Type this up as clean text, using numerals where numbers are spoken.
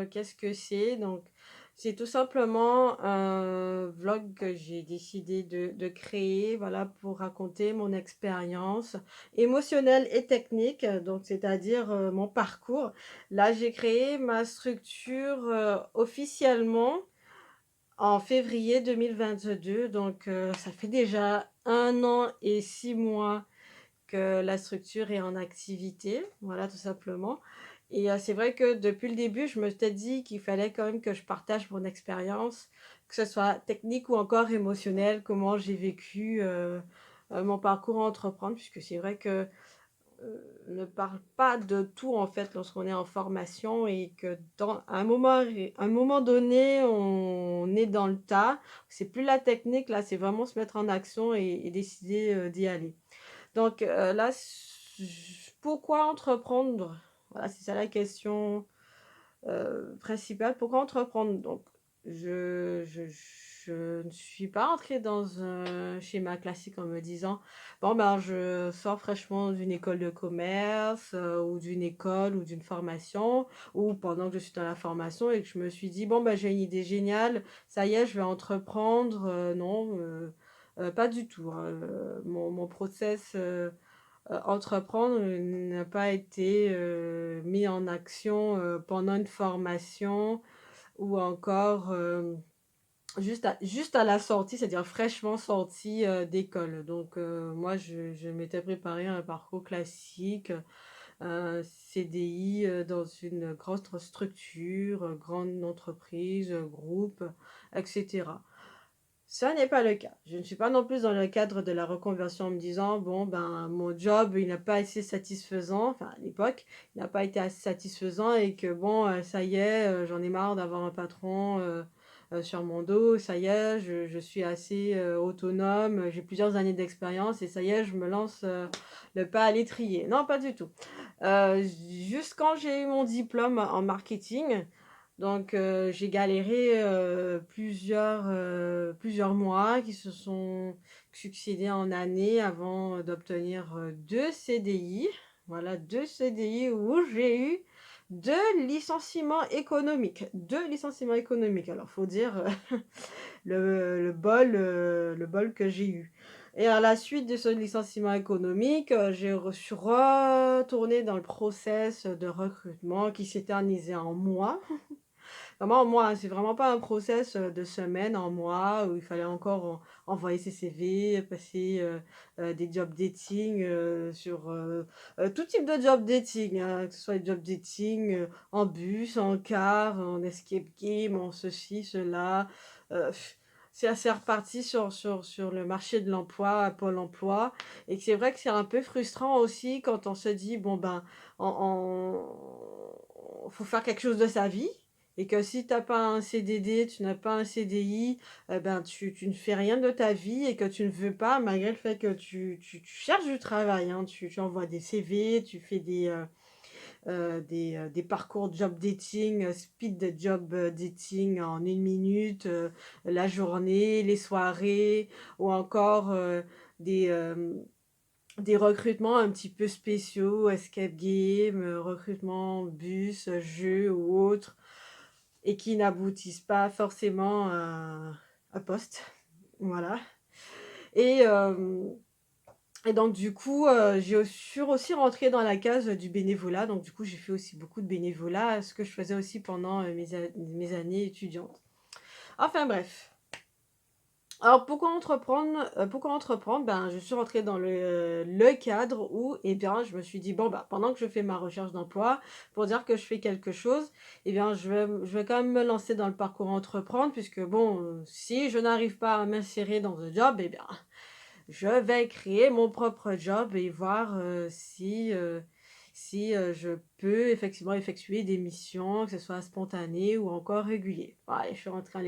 qu'est-ce que c'est? Donc, c'est tout simplement un vlog que j'ai décidé de créer, voilà, pour raconter mon expérience émotionnelle et technique, donc c'est-à-dire, mon parcours. Là, j'ai créé ma structure, officiellement en février 2022, donc ça fait déjà 1 an et 6 mois que la structure est en activité, voilà, tout simplement. Et c'est vrai que depuis le début, je me suis dit qu'il fallait quand même que je partage mon expérience, que ce soit technique ou encore émotionnelle, comment j'ai vécu, mon parcours à entreprendre, puisque c'est vrai que, ne parle pas de tout, en fait, lorsqu'on est en formation et que dans un moment donné, on est dans le tas. C'est plus la technique, là, c'est vraiment se mettre en action et décider, d'y aller. Donc, là, pourquoi entreprendre? Voilà, c'est ça la question, principale. Pourquoi entreprendre? Donc, je ne suis pas entrée dans un schéma classique en me disant: «Bon, ben, je sors fraîchement d'une école de commerce, ou d'une école ou d'une formation», ou pendant que je suis dans la formation et que je me suis dit: «Bon, ben, j'ai une idée géniale, ça y est, je vais entreprendre», non, pas du tout, hein, mon process, entreprendre, n'a pas été, mis en action, pendant une formation ou encore, juste à la sortie, c'est-à-dire fraîchement sortie, d'école. Donc moi je m'étais préparée à un parcours classique, CDI, dans une grande structure, grande entreprise, groupe, et cetera. Ça n'est pas le cas. Je ne suis pas non plus dans le cadre de la reconversion en me disant: «Bon, ben, mon job, il n'a pas été satisfaisant», enfin, à l'époque, il n'a pas été assez satisfaisant et que bon, ça y est, j'en ai marre d'avoir un patron, sur mon dos. Ça y est, je suis assez, autonome, j'ai plusieurs années d'expérience et ça y est, je me lance, le pas à l'étrier. Non, pas du tout. Juste quand j'ai eu mon diplôme en marketing, donc j'ai galéré, plusieurs mois qui se sont succédés en années avant, d'obtenir, 2 CDI. Voilà, 2 CDI où j'ai eu 2 licenciements économiques. 2 licenciements économiques. Alors faut dire, le bol que j'ai eu. Et à la suite de ce licenciement économique, suis retournée dans le process de recrutement qui s'éternisait en mois. Vraiment, moi, hein, c'est vraiment pas un process, de semaines en mois où il fallait encore envoyer ses CV, passer, des job dating, sur, tout type de job dating, hein, que ce soit des job dating, en bus, en car, en escape game, en ceci, cela. Heu, c'est reparti sur le marché de l'emploi, à Pôle emploi, et que c'est vrai que c'est un peu frustrant aussi quand on se dit: «Bon, ben, faut faire quelque chose de sa vie», et que si tu as pas un CDD, tu n'as pas un CDI, ben, tu ne fais rien de ta vie et que tu ne veux pas, malgré le fait que tu cherches du travail, hein. Tu envoies des CV, tu fais des parcours job dating, speed job, dating en 1 minute, la journée, les soirées, ou encore, des, des recrutements un petit peu spéciaux, escape game, recrutement bus, jeux ou autres, et qui n'aboutissent pas forcément à un poste. Voilà. Et donc du coup, suis aussi rentrée dans la case du bénévolat. Donc du coup, j'ai fait aussi beaucoup de bénévolat, ce que je faisais aussi pendant, mes années étudiantes. Enfin bref. Alors pourquoi entreprendre? Ben, je suis rentrée dans le cadre où, eh bien, je me suis dit: «Bon, bah, pendant que je fais ma recherche d'emploi, pour dire que je fais quelque chose, eh bien, je vais quand même me lancer dans le parcours entreprendre, puisque bon, si je n'arrive pas à m'insérer dans un job, eh bien, je vais créer mon propre job et voir, si, je peux effectivement effectuer des missions, que ce soit spontané ou encore régulier». Voilà, et je suis rentrée à